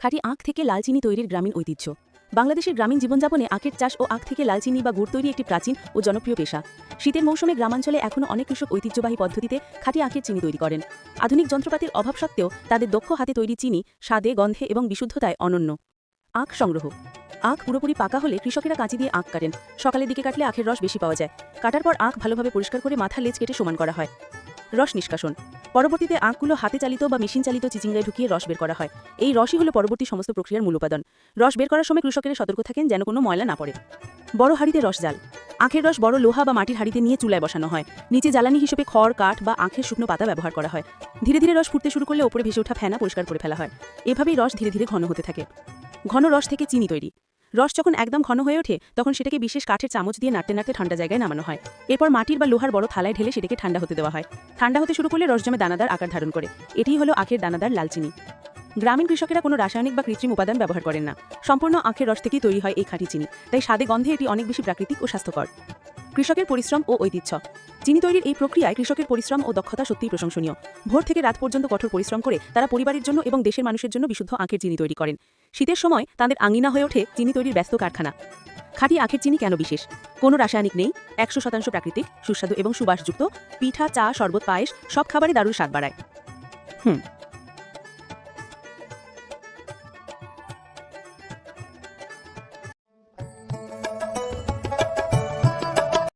খাঁটি আখ থেকে লাল চিনি তৈরির গ্রামীণ ঐতিহ্য। বাংলাদেশের গ্রামীণ জীবনযাপনে আখের চাষ ও আখ থেকে লাল চিনি বা গুড় তৈরি একটি প্রাচীন ও জনপ্রিয় পেশা। শীতের মৌসুমে গ্রামাঞ্চলে এখনও অনেক কৃষক ঐতিহ্যবাহী পদ্ধতিতে খাঁটি আখের চিনি তৈরি করেন। আধুনিক যন্ত্রপাতির অভাব সত্ত্বেও তাদের দক্ষ হাতে তৈরি চিনি স্বাদে, গন্ধে এবং বিশুদ্ধতায় অনন্য। আখ সংগ্রহ। আখ পুরোপুরি পাকা হলে কৃষকেরা কাঁচি দিয়ে আখ কাটেন। সকালের দিকে কাটলে আখের রস বেশি পাওয়া যায়। কাটার পর আখ ভালোভাবে পরিষ্কার করে মাথার লেজ কেটে সমান করা হয়। রস নিষ্কাশন। পরবর্তীতে আখগুলো হাতে চালিত বা মেশিন চালিত চিচিঙ্গায় ঢুকিয়ে রস বের করা হয়। এই রসই হলো পরবর্তী সমস্ত প্রক্রিয়ার মূল উপাদান। রস বের করার সময় কৃষকেরা সতর্ক থাকেন যেন কোনো ময়লা না পড়ে। বড় হাঁড়িতে রস জাল। আখের রস বড় লোহা বা মাটির হাঁড়িতে নিয়ে চুলায় বসানো হয়। নিচে জ্বালানি হিসেবে খড়, কাঠ বা আখের শুকনো পাতা ব্যবহার করা হয়। ধীরে ধীরে রস ফুটতে শুরু করলে ওপরে ভেসে ওঠা ফেনা পরিষ্কার করে ফেলা হয়। এভাবেই রস ধীরে ধীরে ঘন হতে থাকে। ঘন রস থেকে চিনি তৈরি। রস যখন একদম ঘন হয়ে ওঠে তখন সেটাকে বিশেষ কাঠের চামচ দিয়ে নাড়তে নাড়তে ঠান্ডা জায়গায় নামানো হয়। এরপর মাটির বা লোহার বড় থালায় ঢেলে সেটাকে ঠান্ডা হতে দেওয়া হয়। ঠান্ডা হতে শুরু করলে রস জমে দানাদার আকার ধারণ করে। এটিই হলো আখের দানাদার লাল চিনি। গ্রামীণ কৃষকেরা কোনো রাসায়নিক বা কৃত্রিম উপাদান ব্যবহার করেন না। সম্পূর্ণ আখের রস থেকেই তৈরি হয় এই খাঁটি চিনি, তাই স্বাদে গন্ধে এটি অনেক বেশি প্রাকৃতিক ও স্বাস্থ্যকর। কৃষকের পরিশ্রম ও ঐতিহ্য। চিনি তৈরির এই প্রক্রিয়ায় কৃষকের পরিশ্রম ও দক্ষতা সত্যিই প্রশংসনীয়। ভোর থেকে রাত পর্যন্ত কঠোর পরিশ্রম করে তারা পরিবারের জন্য এবং দেশের মানুষের জন্য বিশুদ্ধ আখের চিনি তৈরি করেন। শীতের সময় তাদের আঙিনা হয়ে ওঠে চিনি তৈরির ব্যস্ত কারখানা। খাঁটি আখের চিনি কেন বিশেষ? কোনো রাসায়নিক নেই, 100% প্রাকৃতিক, সুস্বাদু এবং সুবাসযুক্ত। পিঠা, চা, শরবত, পায়েস সব খাবারে দারুণ স্বাদ বাড়ায়।